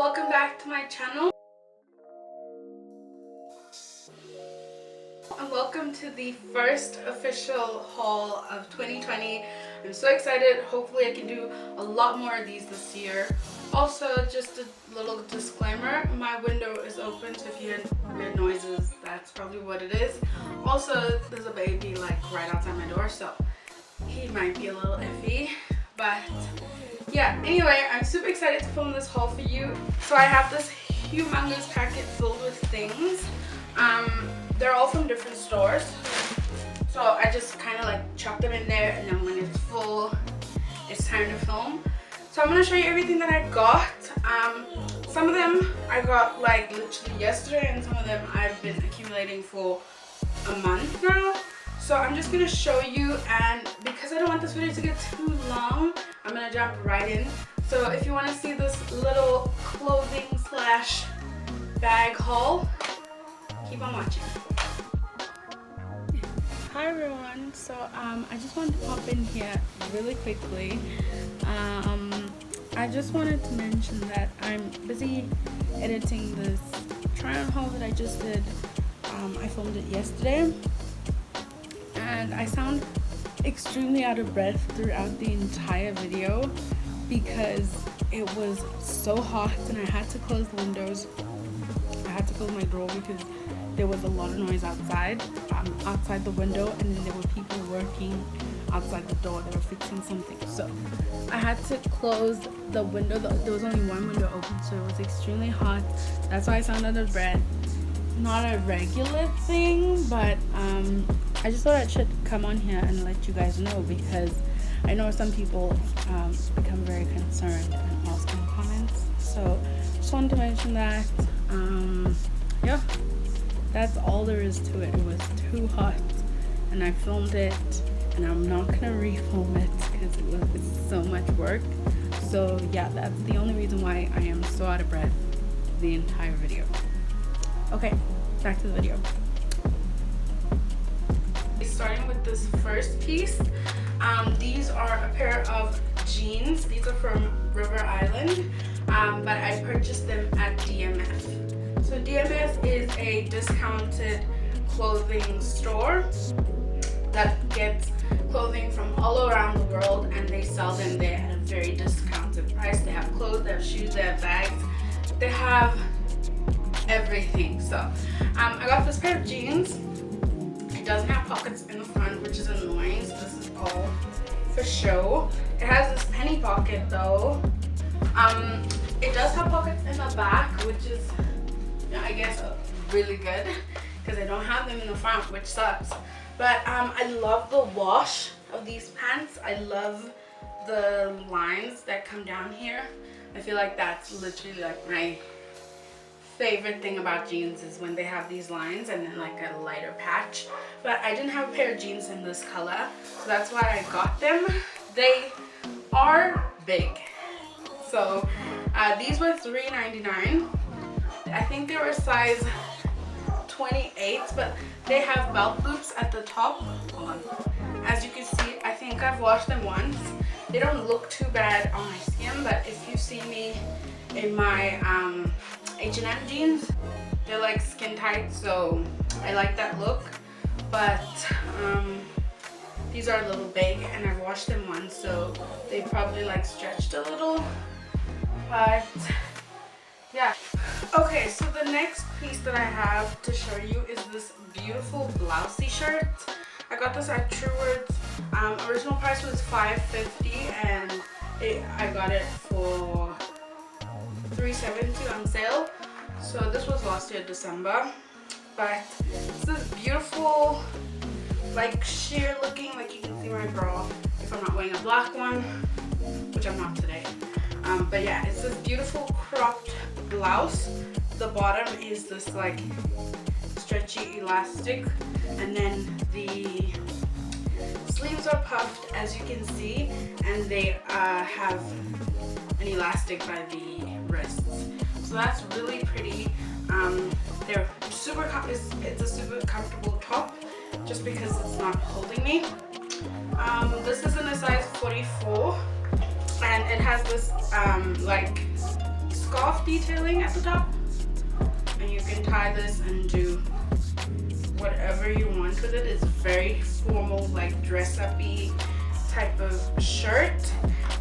welcome back to my channel. And welcome to the first official haul of 2020. I'm so excited. Hopefully I can do a lot more of these this year. Also, just a little disclaimer, my window is open, so if you hear weird noises, that's probably what it is. Also, there's a baby like right outside my door, so he might be a little iffy, but yeah, anyway, I'm super excited to film this haul for you. So I have this humongous packet filled with things. They're all from different stores, so I just kind of like chuck them in there, and then when it's full, it's time to film. So I'm going to show you everything that I got. Some of them I got like literally yesterday, and some of them I've been accumulating for a month now. So I'm just going to show you, and because I don't want this video to get too long, I'm going to jump right in. So if you want to see this little clothing slash bag haul, keep on watching. Hi everyone, so I just wanted to pop in here really quickly. I just wanted to mention that I'm busy editing this try on haul that I just did. I filmed it yesterday, and I sound extremely out of breath throughout the entire video because it was so hot, and I had to close the windows. I had to close my door because there was a lot of noise outside the window, and then there were people working outside the door. They were fixing something, so I had to close the window. There was only one window open, so it was extremely hot. That's why I sound out of breath. Not a regular thing, but I just thought I should come on here and let you guys know, because I know some people become very concerned and ask in comments. So just wanted to mention that. Yeah, that's all there is to it. It was too hot, and I filmed it, and I'm not gonna re-film it because it's so much work. So yeah, that's the only reason why I am so out of breath the entire video. Okay, back to the video. Starting with this first piece, these are a pair of jeans. These are from River Island, but I purchased them at DMF. So DMF is a discounted clothing store that gets clothing from all around the world, and they sell them there at a very discounted price. They have clothes, they have shoes, they have bags, they have everything. So I got this pair of jeans. It doesn't have pockets in the front, which is annoying, so this is all for show. It has this penny pocket though. It does have pockets in the back, which is, I guess, really good, because I don't have them in the front, which sucks. But I love the wash of these pants. I love the lines that come down here. I feel like that's literally like my favorite thing about jeans, is when they have these lines and then like a lighter patch. But I didn't have a pair of jeans in this color, so that's why I got them. They are big. So these were $3.99. I think they were size 28, but they have belt loops at the top. Hold on. As you can see, I think I've washed them once. They don't look too bad on my skin, but if you see me in my H&M jeans, they're like skin tight, so I like that look. But these are a little big, and I've washed them once, so they probably like stretched a little. But yeah. Okay, so the next piece that I have to show you is this beautiful blousey shirt. I got this at TRUWORTHS. Original price was $5.50, and I got it for $3.70 on sale. So this was last year, December. But it's this beautiful, like sheer looking, like you can see my bra if I'm not wearing a black one, which I'm not today. But yeah, it's this beautiful cropped blouse. The bottom is this like stretchy elastic, and then the sleeves are puffed, as you can see, and they have an elastic by the wrists. So that's really pretty. They're super it's a super comfortable top, just because it's not holding me. This is in a size 44, and it has this like scarf detailing at the top, and you can tie this and do whatever you want with it. It's very formal, like dress-up-y type of shirt.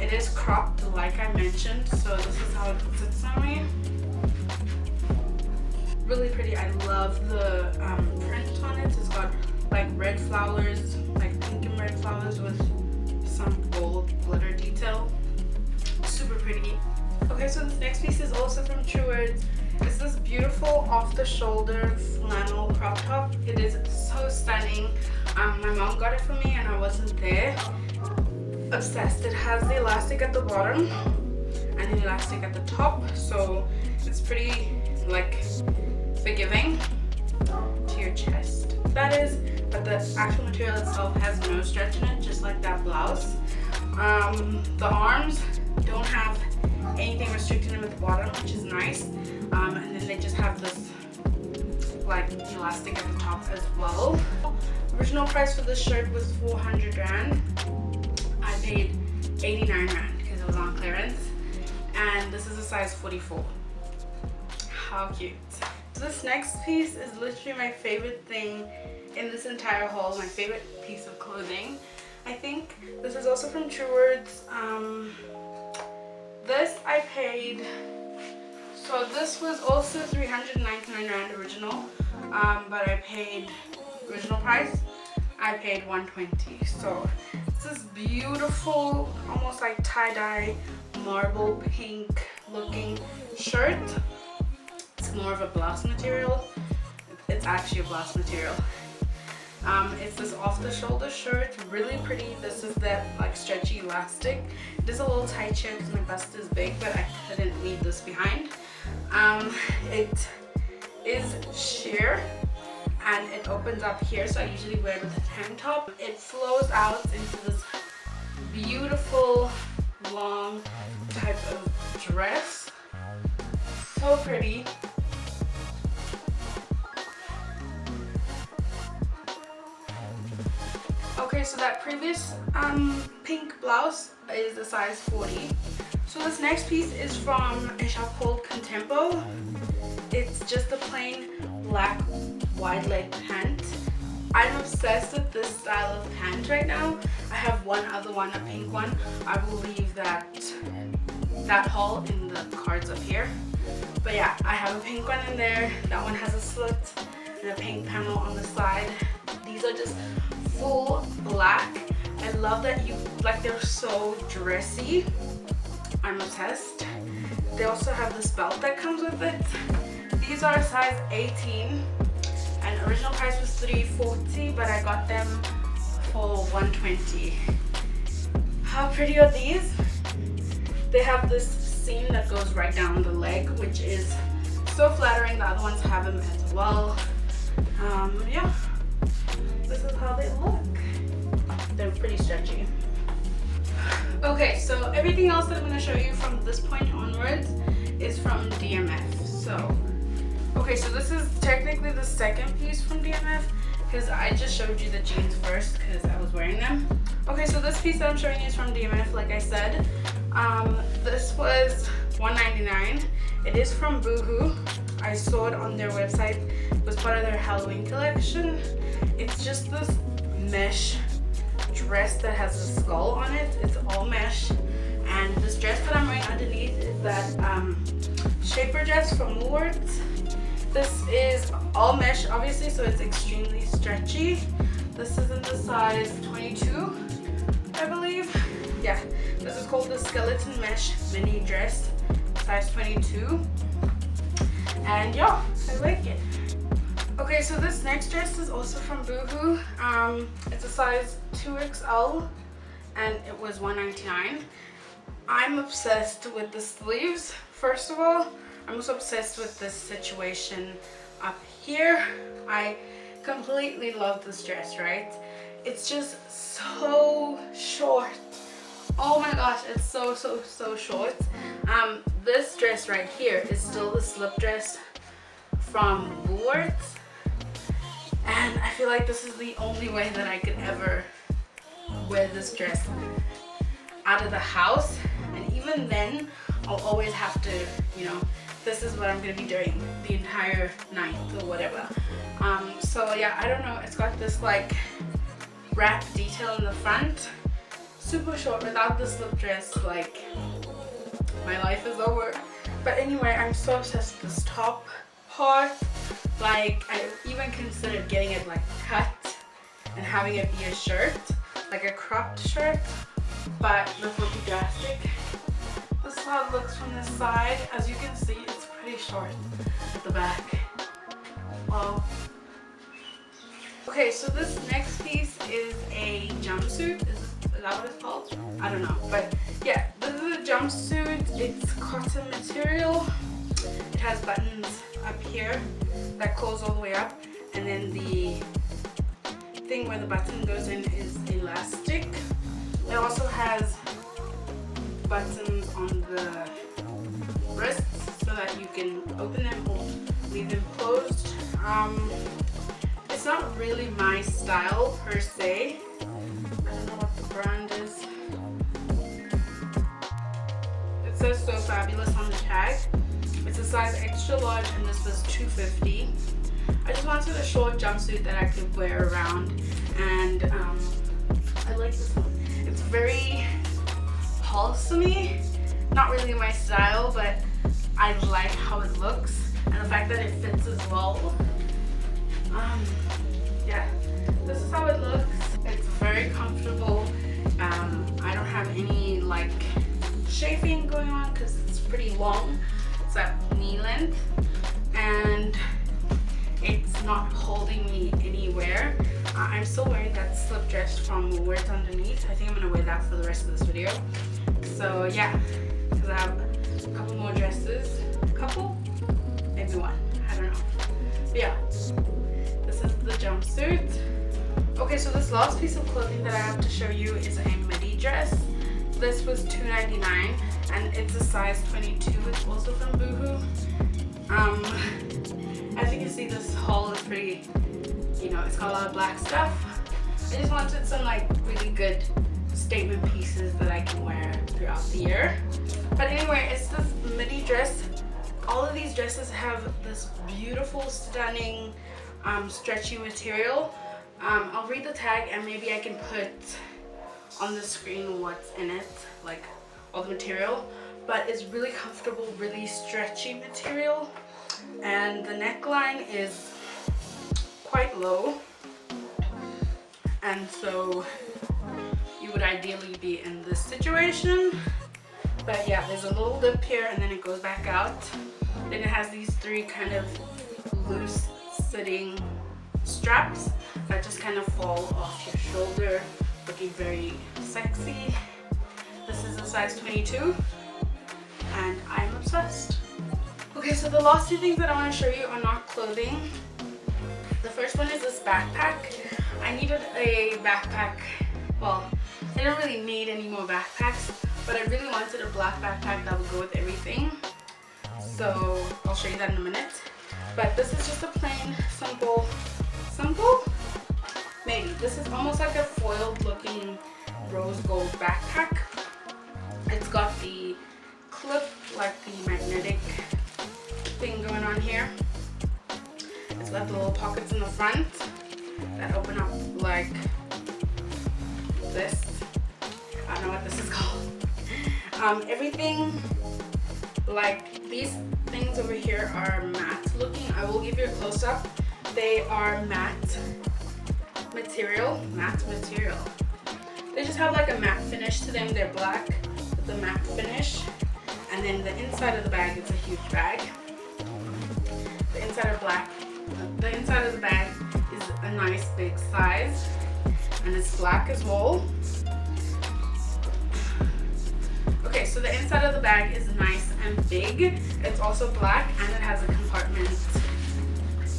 It is cropped like I mentioned, so this is how it sits on me. Really pretty. I love the print on it. It's got like red flowers, like pink and red flowers with some gold glitter detail. Super pretty. Okay, so this next piece is also from TRUWORTHS. It's this beautiful off-the-shoulder flannel crop top. It is so stunning. My mom got it for me and I wasn't there. Obsessed. It has the elastic at the bottom and the elastic at the top, so it's pretty like forgiving to your chest. That is, but the actual material itself has no stretch in it, just like that blouse. The arms don't have anything restricting them at the bottom, which is nice. And then they just have this like elastic at the top as well. Original price for this shirt was 400 Rand. I paid 89 Rand because it was on clearance. And this is a size 44. How cute. So this next piece is literally my favorite thing in this entire haul, my favorite piece of clothing. I think this is also from TRUWORTHS. This I paid, so this was also 399 Rand original, but I paid original price, I paid 120. So it's this beautiful, almost like tie-dye marble pink looking shirt. It's more of a blouse material. It's actually a blouse material. It's this off-the-shoulder shirt, really pretty. This is that like stretchy elastic. It is a little tight here because my bust is big, but I couldn't leave this behind. It is sheer and it opens up here, so I usually wear it with a tank top. It flows out into this beautiful long type of dress. So pretty. Okay, so that previous pink blouse is a size 40. So this next piece is from a shop called Contempo. It's just a plain black wide leg pant. I'm obsessed with this style of pant right now. I have one other one, a pink one. I will leave that haul in the cards up here. But yeah, I have a pink one in there. That one has a slit and a pink panel on the side. These are just full black. I love that they're so dressy. I'm obsessed. They also have this belt that comes with it. These are size 18 and original price was 340, but I got them for 120. How pretty are these? They have this seam that goes right down the leg, which is so flattering. The other ones have them as well. Yeah, this is how they look. They're pretty stretchy. Okay, so everything else that I'm going to show you from this point onwards is from DMF. So, okay, so this is technically the second piece from DMF because I just showed you the jeans first because I was wearing them. Okay, so this piece that I'm showing you is from DMF, like I said. This was $199. It is from Boohoo. I saw it on their website. It was part of their Halloween collection. It's just this mesh dress that has a skull on it. It's all mesh, and this dress that I'm wearing underneath is that shaper dress from Woolworths. This is all mesh obviously, so it's extremely stretchy. This is in the size 22, I believe. Yeah, this is called the skeleton mesh mini dress, size 22, and yeah, I like it. Okay, so this next dress is also from Boohoo. It's a size 2XL and it was $199. I'm obsessed with the sleeves. First of all, I'm also obsessed with this situation up here. I completely love this dress, right? It's just so short. Oh my gosh, it's so short. This dress right here is still the slip dress from Woolworths. And I feel like this is the only way that I could ever wear this dress out of the house. And even then, I'll always have to, you know, this is what I'm gonna be doing the entire night or whatever. So yeah, I don't know, it's got this like wrap detail in the front, super short. Without the slip dress, like my life is over. But anyway, I'm so obsessed with this top part. Like I even considered getting it like cut and having it be a shirt, like a cropped shirt, but this would be drastic. This is how it looks from this side. As you can see, it's pretty short at the back. Wow. Okay, so this next piece is a jumpsuit. Is that what it's called? I don't know, but yeah, this is a jumpsuit. It's cotton material. It has buttons up here that close all the way up, and then the thing where the button goes in is elastic. It also has buttons on the wrists so that you can open them or leave them closed. It's not really my style per se. I don't know what the brand is. It says So Fabulous on the tag. It's a size extra large and this was $2.50. I just wanted a short jumpsuit that I could wear around, and I like this one. It's very wholesome-y. Not really my style, but I like how it looks and the fact that it fits as well. Yeah, this is how it looks. It's very comfortable. I don't have any like chafing going on because it's pretty long. It's at knee length and it's not holding me anywhere. I'm still wearing that slip dress from Where It's Underneath. I think I'm gonna wear that for the rest of this video. So yeah, because I have a couple more dresses. Couple? Maybe one. I don't know. But yeah, this is the jumpsuit. Okay, so this last piece of clothing that I have to show you is a midi dress. This was $2.99 and it's a size 22. It's also from Boohoo. As you can see, this haul is pretty, you know, it's got a lot of black stuff. I just wanted some like really good statement pieces that I can wear throughout the year. But anyway, it's this midi dress. All of these dresses have this beautiful, stunning, stretchy material. I'll read the tag and maybe I can put on the screen what's in it, like all the material. But it's really comfortable, really stretchy material. And the neckline is quite low. And so you would ideally be in this situation. But yeah, there's a little lip here and then it goes back out. Then it has these three kind of loose sitting straps that just kind of fall off your shoulder, looking very sexy. This is a size 22 and I'm obsessed. Okay, so the last two things that I want to show you are not clothing. The first one is this backpack. I needed a backpack. Well, I didn't really need any more backpacks, but I really wanted a black backpack that would go with everything. So I'll show you that in a minute. But this is just a plain, simple, maybe. This is almost like a foiled looking rose gold backpack. It's got the clip, like the magnetic thing going on here. It's got the little pockets in the front that open up like this. I don't know what this is called. Everything, like these things over here are matte looking. I will give you a close-up. They are matte material. They just have like a matte finish to them. They're black with the matte finish. And then the inside of the bag is a huge bag. The inside of the bag is a nice big size. And it's black as well. Okay, so the inside of the bag is nice and big. It's also black and it has a compartment.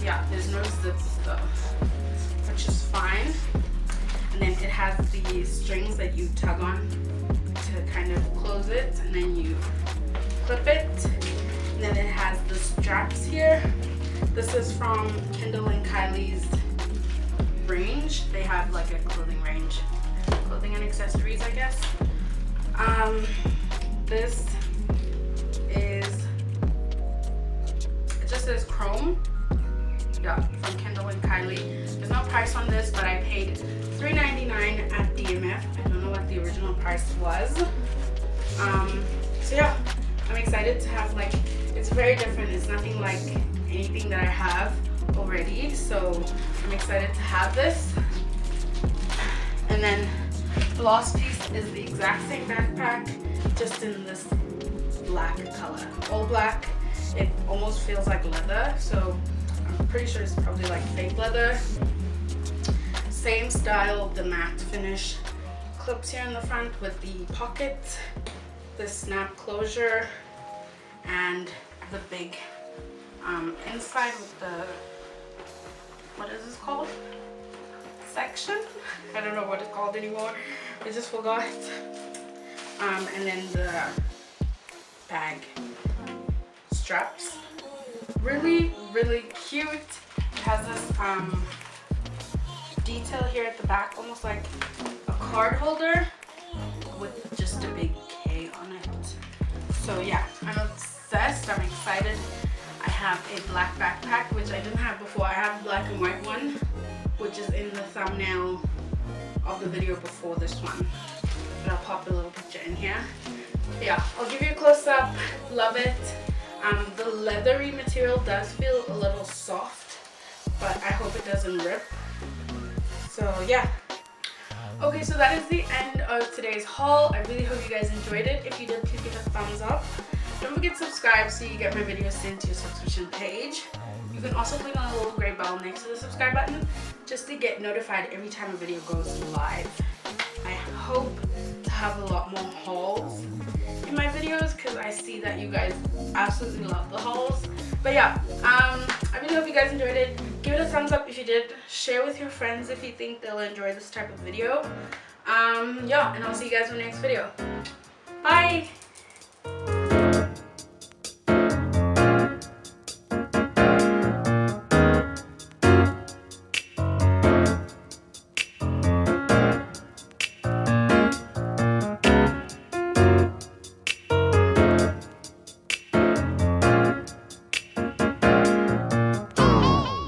Yeah, there's no zips though, which is fine. And then it has the strings that you tug on to kind of close it, and then you clip it. And then it has the straps here. This is from Kendall and Kylie's range. They have like a clothing range, clothing and accessories, I guess. This Yeah, from Kendall and Kylie. There's no price on this, but I paid $3.99 at DMF. I don't know what the original price was. So yeah, I'm excited to have, like, it's very different. It's nothing like anything that I have already, so I'm excited to have this. And then the last piece is the exact same backpack, just in this black color, all black. It almost feels like leather, so I'm pretty sure it's probably like fake leather. Same style, the matte finish, clips here in the front with the pocket, the snap closure, and the big inside with the, what is this called? Section? I don't know what it's called anymore. I just forgot. And then the bag straps. Really, really cute. It has this detail here at the back, almost like a card holder with just a big K on it. So yeah, I'm obsessed. I'm excited. I have a black backpack, which I didn't have before. I have a black and white one, which is in the thumbnail of the video before this one. But I'll pop a little picture in here. But yeah, I'll give you a close-up. Love it. The leathery material does feel a little soft, but I hope it doesn't rip. So yeah. Okay, so that is the end of today's haul. I really hope you guys enjoyed it. If you did, please give it a thumbs up. Don't forget to subscribe so you get my videos sent to your subscription page. You can also click on the little gray bell next to the subscribe button just to get notified every time a video goes live. I hope to have a lot more hauls in my videos because I see that you guys absolutely love the hauls. But yeah, I really hope you guys enjoyed it. Give it a thumbs up if you did. Share with your friends if you think they'll enjoy this type of video. Yeah, and I'll see you guys in the next video. Bye!